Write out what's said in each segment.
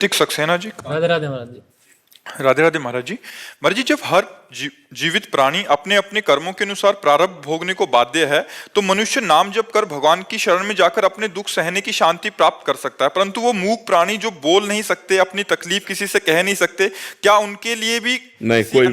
टिक सक्सेना जी। राधे राधे महाराज जी। राधे राधे महाराज जी। महाराज जी, जब हर जीवित प्राणी अपने अपने कर्मों के अनुसार प्रारब्ध भोगने को बाध्य है, तो मनुष्य नाम जप कर भगवान की शरण में जाकर अपने दुख सहने की शांति प्राप्त कर सकता है। परंतु वो मूक प्राणी जो बोल नहीं सकते, अपनी तकलीफ किसी से कह नहीं सकते, क्या उनके लिए भी नहीं, कोई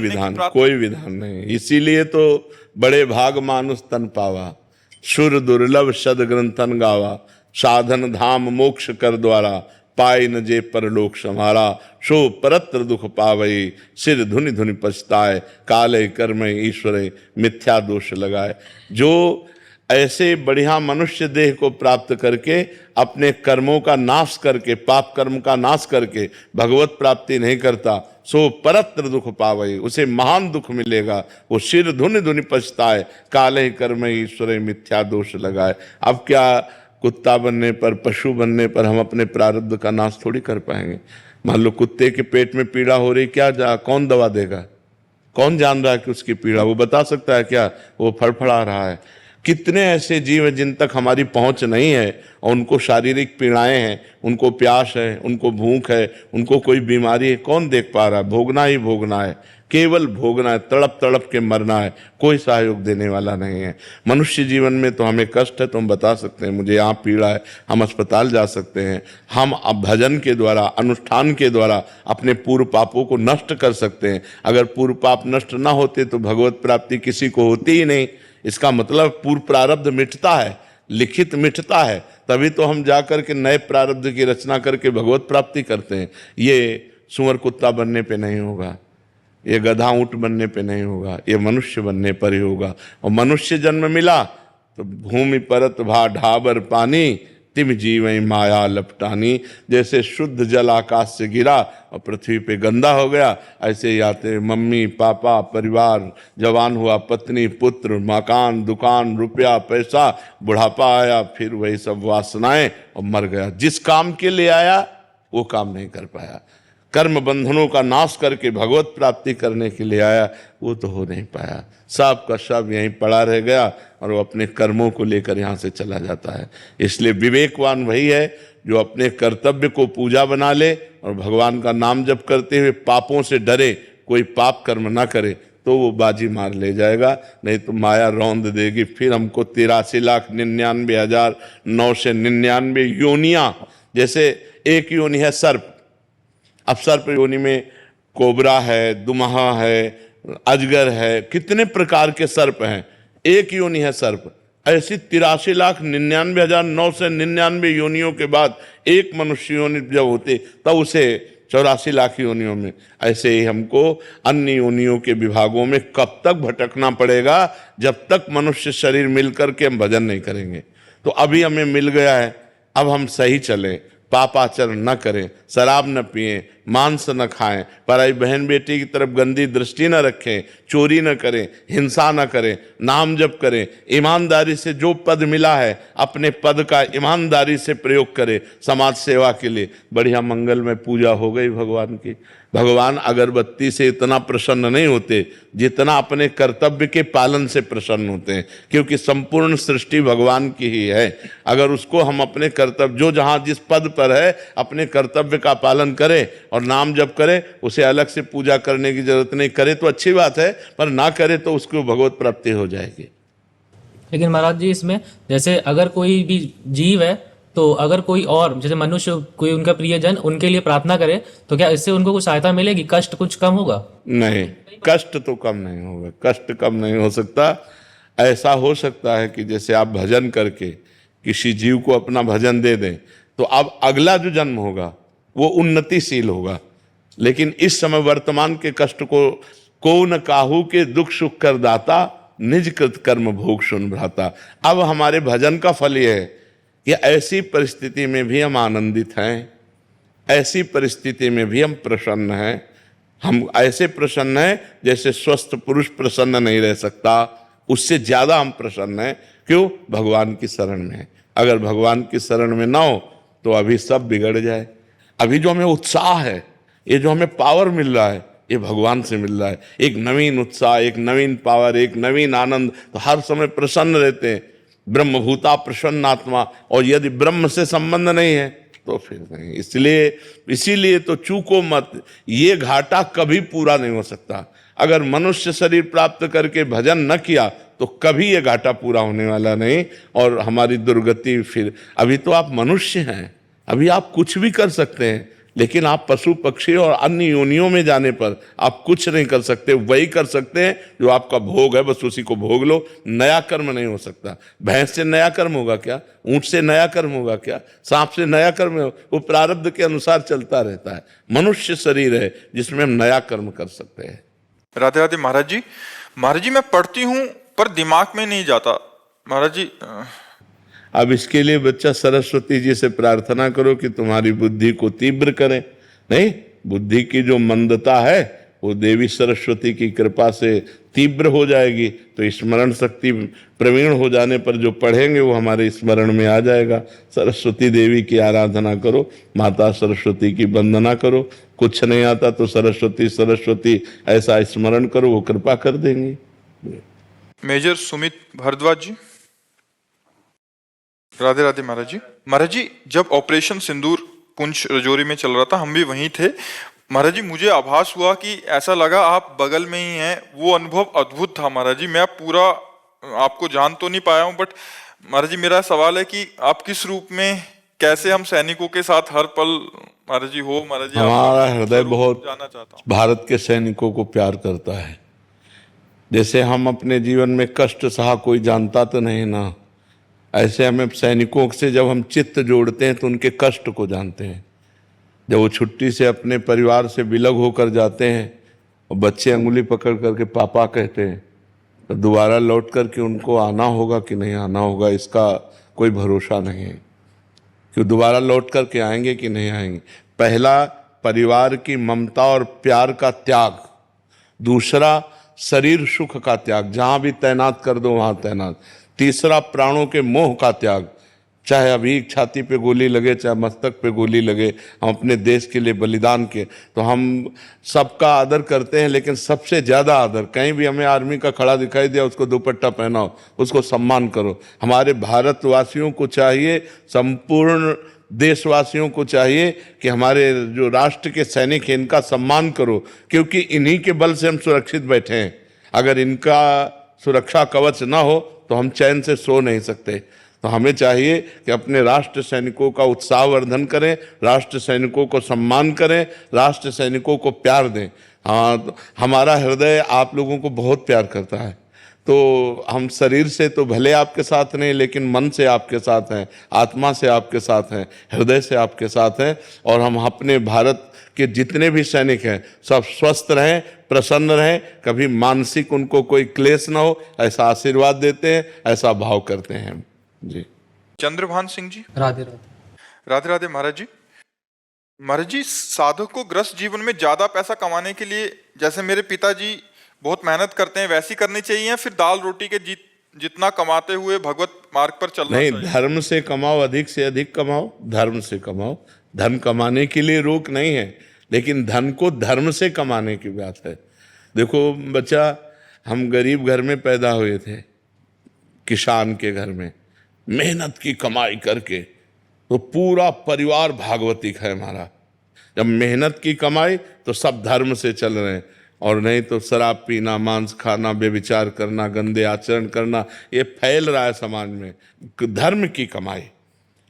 विधान नहीं। इसीलिए तो बड़े भाग मानुष तन पावा, सुर दुर्लभ सद ग्रंथन गावा, साधन धाम मोक्ष कर द्वारा, पाए न जे परलोक समारा, सो परत्र दुख पावई, सिर धुनि धुनि पछताए, काले कर्म ईश्वरे मिथ्या दोष लगाए। जो ऐसे बढ़िया मनुष्य देह को प्राप्त करके अपने कर्मों का नाश करके, पाप कर्म का नाश करके भगवत प्राप्ति नहीं करता, सो परत्र दुख पावई, उसे महान दुख मिलेगा। वो सिर धुनि धुनि पछताए, काले कर्म ईश्वरे मिथ्या दोष लगाए। अब क्या कुत्ता बनने पर, पशु बनने पर हम अपने प्रारब्ध का नाश थोड़ी कर पाएंगे। मान लो कुत्ते के पेट में पीड़ा हो रही, कौन दवा देगा? कौन जान रहा है कि उसकी पीड़ा? वो बता सकता है क्या? वो फड़फड़ा रहा है। कितने ऐसे जीव हैं जिन तक हमारी पहुंच नहीं है और उनको शारीरिक पीड़ाएं हैं, उनको प्यास है, उनको भूख है, उनको कोई बीमारी है, कौन देख पा रहा है? भोगना ही भोगना है, केवल भोगना है, तड़प तड़प के मरना है, कोई सहयोग देने वाला नहीं है। मनुष्य जीवन में तो हमें कष्ट है तो हम बता सकते हैं मुझे यहाँ पीड़ा है, हम अस्पताल जा सकते हैं। हम अब भजन के द्वारा, अनुष्ठान के द्वारा अपने पूर्व पापों को नष्ट कर सकते हैं। अगर पूर्व पाप नष्ट ना होते तो भगवत प्राप्ति किसी को होती ही नहीं। इसका मतलब पूर्व प्रारब्ध मिटता है, लिखित मिटता है, तभी तो हम जाकर के नए प्रारब्ध की रचना करके भगवत प्राप्ति करते हैं। ये सुअर कुत्ता बनने पे नहीं होगा, ये गधा ऊंट बनने पे नहीं होगा, ये मनुष्य बनने पर ही होगा। और मनुष्य जन्म मिला तो भूमि परत भा ढाबर पानी, तिम जीवई माया लपटानी। जैसे शुद्ध जल आकाश से गिरा और पृथ्वी पे गंदा हो गया, ऐसे ही आते मम्मी पापा, परिवार, जवान हुआ पत्नी पुत्र, मकान दुकान, रुपया पैसा, बुढ़ापा आया, फिर वही सब वासनाएं और मर गया। जिस काम के लिए आया वो काम नहीं कर पाया। कर्म बंधनों का नाश करके भगवत प्राप्ति करने के लिए आया, वो तो हो नहीं पाया। सब का सब यहीं पड़ा रह गया और वो अपने कर्मों को लेकर यहाँ से चला जाता है। इसलिए विवेकवान वही है जो अपने कर्तव्य को पूजा बना ले और भगवान का नाम जप करते हुए पापों से डरे, कोई पाप कर्म ना करे, तो वो बाजी मार ले जाएगा। नहीं तो माया रौंद देगी, फिर हमको 83,99,999 योनियाँ। जैसे एक योनि है सर्प, अब सर्प योनि में कोबरा है, दुमहा है, अजगर है, कितने प्रकार के सर्प हैं। एक योनि है सर्प। ऐसी 83,99,999 योनियों के बाद एक मनुष्य योनि जब होती तब उसे 84 लाख योनियों में। ऐसे ही हमको अन्य योनियों के विभागों में कब तक भटकना पड़ेगा, जब तक मनुष्य शरीर मिलकर के हम भजन नहीं करेंगे। तो अभी हमें मिल गया है, अब हम सही चलें, पापाचरण न करें, शराब न पिएं, मांस न खाएं, पराई बहन बेटी की तरफ गंदी दृष्टि न रखें, चोरी न करें, हिंसा न करें, नाम जप करें, ईमानदारी से जो पद मिला है अपने पद का ईमानदारी से प्रयोग करें समाज सेवा के लिए। बढ़िया मंगल में पूजा हो गई भगवान की। भगवान अगरबत्ती से इतना प्रसन्न नहीं होते जितना अपने कर्तव्य के पालन से प्रसन्न होते हैं, क्योंकि संपूर्ण सृष्टि भगवान की ही है। अगर उसको हम अपने कर्तव्य, जो जहाँ जिस पद पर है अपने कर्तव्य का पालन करें और नाम जप करे, उसे अलग से पूजा करने की जरूरत नहीं। करे तो अच्छी बात है, पर ना करे तो उसको भगवत प्राप्ति हो जाएगी। लेकिन महाराज जी, इसमें जैसे अगर कोई भी जीव है, तो अगर कोई और जैसे मनुष्य, कोई उनका प्रियजन उनके लिए प्रार्थना करे, तो क्या इससे उनको कुछ सहायता मिलेगी? कष्ट कुछ कम होगा? नहीं, कष्ट तो कम नहीं होगा, कष्ट कम नहीं हो सकता। ऐसा हो सकता है कि जैसे आप भजन करके किसी जीव को अपना भजन दे दें, तो अब अगला जो जन्म होगा वो उन्नतिशील होगा। लेकिन इस समय वर्तमान के कष्ट को न काहू के दुख सुख कर दाता, निज कृत कर्म भोग सुन भ्राता। अब हमारे भजन का फल यह है कि ऐसी परिस्थिति में भी हम आनंदित हैं, ऐसी परिस्थिति में भी हम प्रसन्न हैं। हम ऐसे प्रसन्न हैं जैसे स्वस्थ पुरुष प्रसन्न नहीं रह सकता, उससे ज्यादा हम प्रसन्न हैं। क्यों? भगवान की शरण में है। अगर भगवान की शरण में ना हो तो अभी सब बिगड़ जाए। अभी जो हमें उत्साह है, ये जो हमें पावर मिल रहा है, ये भगवान से मिल रहा है। एक नवीन उत्साह, एक नवीन पावर, एक नवीन आनंद, तो हर समय प्रसन्न रहते हैं। ब्रह्मभूता प्रसन्नात्मा। और यदि ब्रह्म से संबंध नहीं है तो फिर नहीं। इसीलिए तो चूको मत, ये घाटा कभी पूरा नहीं हो सकता। अगर मनुष्य शरीर प्राप्त करके भजन न किया तो कभी ये घाटा पूरा होने वाला नहीं, और हमारी दुर्गति फिर। अभी तो आप मनुष्य हैं, अभी आप कुछ भी कर सकते हैं, लेकिन आप पशु पक्षी और अन्य योनियों में जाने पर आप कुछ नहीं कर सकते। वही कर सकते हैं जो आपका भोग है, बस उसी को भोग लो। नया कर्म नहीं हो सकता। भैंस से नया कर्म होगा क्या? ऊंट से नया कर्म होगा क्या? सांप से नया कर्म होगा? वो प्रारब्ध के अनुसार चलता रहता है। मनुष्य शरीर है जिसमें हम नया कर्म कर सकते हैं। राधे राधे महाराज जी। महाराज जी मैं पढ़ती हूँ पर दिमाग में नहीं जाता महाराज जी। अब इसके लिए बच्चा सरस्वती जी से प्रार्थना करो कि तुम्हारी बुद्धि को तीव्र करें। नहीं, बुद्धि की जो मंदता है वो देवी सरस्वती की कृपा से तीव्र हो जाएगी, तो स्मरण शक्ति प्रवीण हो जाने पर जो पढ़ेंगे वो हमारे स्मरण में आ जाएगा। सरस्वती देवी की आराधना करो, माता सरस्वती की वंदना करो। कुछ नहीं आता तो सरस्वती सरस्वती ऐसा स्मरण करो, वो कृपा कर देंगी। मेजर सुमित भारद्वाज जी। राधे राधे महाराज जी। महाराज जी जब ऑपरेशन सिंदूर पुंछ रजौरी में चल रहा था, हम भी वहीं थे महाराज जी। मुझे आभास हुआ कि ऐसा लगा आप बगल में ही हैं। वो अनुभव अद्भुत था महाराज जी। मैं पूरा आपको जान तो नहीं पाया हूँ, बट महाराज जी मेरा सवाल है कि आप किस रूप में, कैसे हम सैनिकों के साथ हर पल महाराज जी हो महाराज जी। हमारा हृदय बहुत जानना चाहता हूँ। भारत के सैनिकों को प्यार करता है। जैसे हम अपने जीवन में कष्ट सहा कोई जानता तो नहीं ना, ऐसे हमें सैनिकों से जब हम चित्त जोड़ते हैं तो उनके कष्ट को जानते हैं। जब वो छुट्टी से अपने परिवार से विलग होकर जाते हैं और बच्चे अंगुली पकड़ करके पापा कहते हैं, तो दोबारा लौट करके उनको आना होगा कि नहीं आना होगा इसका कोई भरोसा नहीं है कि दोबारा लौट करके आएंगे कि नहीं आएंगे। पहला परिवार की ममता और प्यार का त्याग, दूसरा शरीर सुख का त्याग, जहां भी तैनात कर दो वहां तैनात, तीसरा प्राणों के मोह का त्याग, चाहे अभी छाती पे गोली लगे चाहे मस्तक पे गोली लगे, हम अपने देश के लिए बलिदान के। तो हम सबका आदर करते हैं, लेकिन सबसे ज़्यादा आदर, कहीं भी हमें आर्मी का खड़ा दिखाई दिया उसको दुपट्टा पहनाओ, उसको सम्मान करो। हमारे भारतवासियों को चाहिए, संपूर्ण देशवासियों को चाहिए कि हमारे जो राष्ट्र के सैनिक हैं इनका सम्मान करो, क्योंकि इन्हीं के बल से हम सुरक्षित बैठे हैं। अगर इनका सुरक्षा कवच ना हो तो हम चैन से सो नहीं सकते। तो हमें चाहिए कि अपने राष्ट्र सैनिकों का उत्साहवर्धन करें, राष्ट्र सैनिकों को सम्मान करें, राष्ट्र सैनिकों को प्यार दें। हाँ, हमारा हृदय आप लोगों को बहुत प्यार करता है। तो हम शरीर से तो भले आपके साथ नहीं, लेकिन मन से आपके साथ हैं, आत्मा से आपके साथ हैं, हृदय से आपके साथ हैं। और हम अपने भारत के जितने भी सैनिक हैं सब स्वस्थ रहें, प्रसन्न रहें, कभी मानसिक उनको कोई क्लेश ना हो, ऐसा आशीर्वाद देते हैं, ऐसा भाव करते हैं जी। चंद्रभान सिंह जी। राधे राधे। राधे राधे महाराज जी। महाराज जी साधक को ग्रस्त जीवन में ज्यादा पैसा कमाने के लिए, जैसे मेरे पिताजी बहुत मेहनत करते हैं, वैसी करनी चाहिए, या फिर दाल रोटी के जितना कमाते हुए भगवत मार्ग पर चलना नहीं, चाहिए? धर्म से कमाओ, अधिक से अधिक कमाओ, धर्म से कमाओ। धन कमाने के लिए रोक नहीं है, लेकिन धन को धर्म से कमाने की बात है। देखो बच्चा, हम गरीब घर में पैदा हुए थे, किसान के घर में, मेहनत की कमाई करके, तो पूरा परिवार भागवतिक है हमारा। जब मेहनत की कमाई तो सब धर्म से चल रहे हैं, और नहीं तो शराब पीना, मांस खाना, बेविचार करना, गंदे आचरण करना, ये फैल रहा है समाज में। धर्म की कमाई,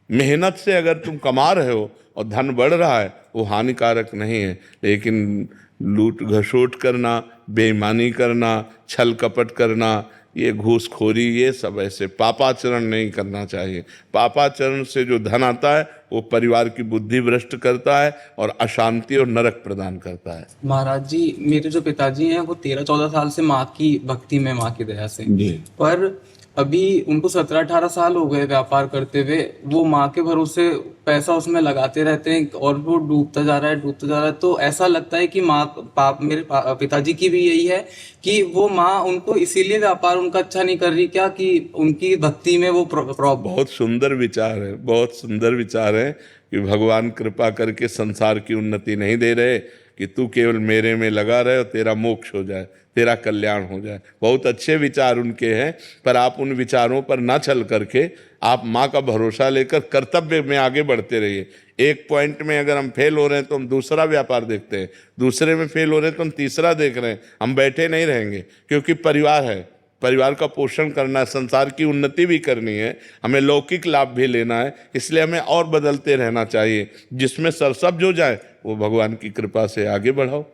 मेहनत से अगर तुम कमा रहे हो और धन बढ़ रहा है वो हानिकारक नहीं है, लेकिन लूट घसोट करना, बेईमानी करना, छल कपट करना, ये घूसखोरी, ये सब ऐसे पापाचरण नहीं करना चाहिए। पापाचरण से जो धन आता है वो परिवार की बुद्धि भ्रष्ट करता है और अशांति और नरक प्रदान करता है। महाराज जी, मेरे जो पिताजी हैं वो 13-14 साल से माँ की भक्ति में, माँ की दया से, जी। पर अभी उनको 17-18 साल हो गए व्यापार करते हुए। वो माँ के भरोसे पैसा उसमें लगाते रहते हैं और वो डूबता जा रहा है, डूबता जा रहा है। तो ऐसा लगता है कि मेरे पिताजी की भी यही है कि वो माँ उनको इसीलिए व्यापार उनका अच्छा नहीं कर रही क्या, कि उनकी भक्ति में वो बहुत सुंदर विचार है, बहुत सुंदर विचार है कि भगवान कृपा करके संसार की उन्नति नहीं दे रहे, कि तू केवल मेरे में लगा रहे और तेरा मोक्ष हो जाए, तेरा कल्याण हो जाए। बहुत अच्छे विचार उनके हैं, पर आप उन विचारों पर ना चल करके आप माँ का भरोसा लेकर कर्तव्य में आगे बढ़ते रहिए। एक पॉइंट में अगर हम फेल हो रहे हैं तो हम दूसरा व्यापार देखते हैं, दूसरे में फेल हो रहे हैं तो हम तीसरा देख रहे हैं। हम बैठे नहीं रहेंगे, क्योंकि परिवार है, परिवार का पोषण करना है, संसार की उन्नति भी करनी है, हमें लौकिक लाभ भी लेना है। इसलिए हमें और बदलते रहना चाहिए। जिसमें सरसब्ज हो जाए वो भगवान की कृपा से आगे बढ़ाओ।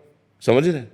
समझ रहे हैं?